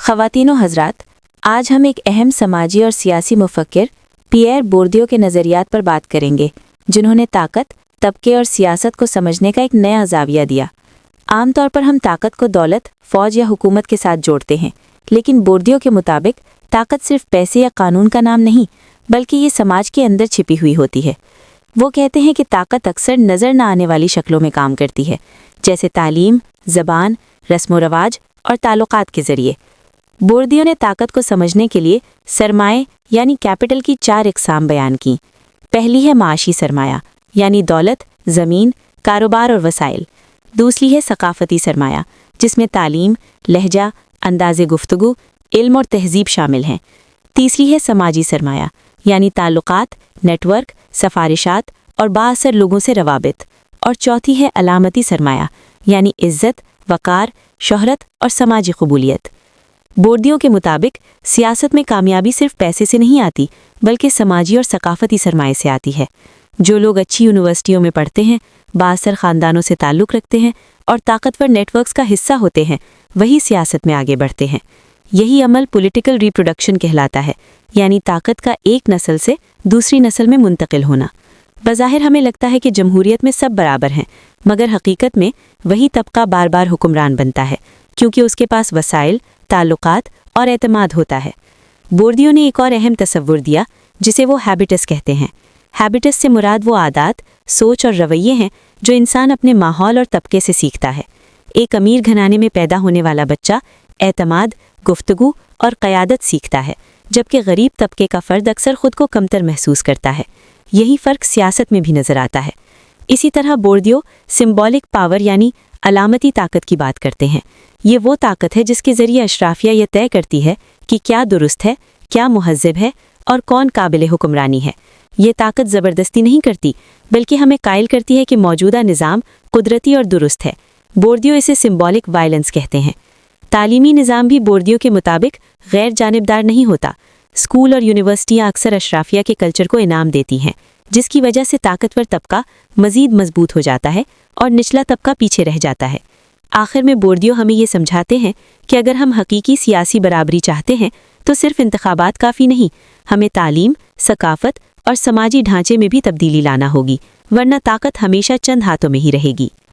ख़वातीन व हज़रात, आज हम एक अहम समाजी और सियासी मुफक्किर पियर बोर्दियो के नज़रियात पर बात करेंगे, जिन्होंने ताकत, तबके और सियासत को समझने का एक नया ज़ाविया दिया। आमतौर पर हम ताकत को दौलत, फ़ौज या हुकूमत के साथ जोड़ते हैं, लेकिन बोर्दियो के मुताबिक ताकत सिर्फ पैसे या कानून का नाम नहीं, बल्कि ये समाज के अंदर छिपी हुई होती है। वो कहते हैं कि ताकत अक्सर नज़र न आने वाली शक्लों में काम करती है, जैसे तालीम, ज़बान, रस्म व रवाज और ताल्लुकात के ज़रिए। बोर्दियो ने ताकत को समझने के लिए सरमाए यानी कैपिटल की 4 इक़साम बयान की। पहली है माशी सरमाया यानी दौलत, ज़मीन, कारोबार और वसाइल। दूसरी है सकाफ़ती सरमाया, जिसमें तालीम, लहजा, अंदाज़े गुफ्तगू, इल्म और तहज़ीब शामिल हैं। तीसरी है समाजी सरमाया यानी ताल्लुकात, नेटवर्क, सफारिशात और बाअसर लोगों से रवाबित। और चौथी है अलामती सरमाया यानी इज़्ज़त, वक़ार, शोहरत और समाजी कबूलियत। बोर्दियो के मुताबिक सियासत में कामयाबी सिर्फ पैसे से नहीं आती, बल्कि समाजी और सकाफ़ती सरमाए से आती है। जो लोग अच्छी यूनिवर्सिटियों में पढ़ते हैं, बाअसर ख़ानदानों से ताल्लुक़ रखते हैं और ताकतवर नेटवर्क्स का हिस्सा होते हैं, वही सियासत में आगे बढ़ते हैं। यही अमल पॉलिटिकल रिप्रोडक्शन कहलाता है, यानी ताकत का एक नस्ल से दूसरी नस्ल में मुंतकिल होना। बज़ाहिर हमें लगता है कि जमहूरियत में सब बराबर हैं, मगर हकीकत में वही तबका बार बार हुक्मरान बनता है, क्योंकि उसके पास वसाइल, ताल्लुकात और एतमाद होता है। बोर्दियो ने एक और अहम तसव्वुर दिया, जिसे वो हैबिटस कहते हैं। हैबिटस से मुराद वो आदात, सोच और रवैये हैं जो इंसान अपने माहौल और तबके से सीखता है। एक अमीर घराने में पैदा होने वाला बच्चा एतमाद, गुफ्तगू और क़यादत सीखता है, जबकि गरीब तबके का फ़र्द अक्सर ख़ुद को कमतर महसूस करता है। यही फ़र्क सियासत में भी नज़र आता है। इसी तरह बोर्दियो सिंबॉलिक पावर यानी अलामती ताकत की बात करते हैं। ये वो ताकत है जिसके ज़रिए अशराफिया यह तय करती है कि क्या दुरुस्त है, क्या मुहज़्ज़ब है और कौन काबिल हुक्मरानी है। ये ताकत ज़बरदस्ती नहीं करती, बल्कि हमें कायल करती है कि मौजूदा निज़ाम कुदरती और दुरुस्त है। बोर्दियो इसे सिंबॉलिक वायलेंस कहते हैं। तालीमी निज़ाम भी बोर्दियो के मुताबिक गैर जानिबदार नहीं होता। स्कूल और यूनिवर्सिटियाँ अक्सर अशराफिया के कल्चर को इनाम देती हैं, जिसकी वजह से ताकतवर तबका मज़ीद मजबूत हो जाता है और निचला तबका पीछे रह जाता है। आखिर में बोर्दियो हमें ये समझाते हैं कि अगर हम हकीकी सियासी बराबरी चाहते हैं, तो सिर्फ इंतखाबात काफ़ी नहीं, हमें तालीम, सकाफ़त और समाजी ढांचे में भी तब्दीली लाना होगी, वरना ताकत हमेशा चंद हाथों में ही रहेगी।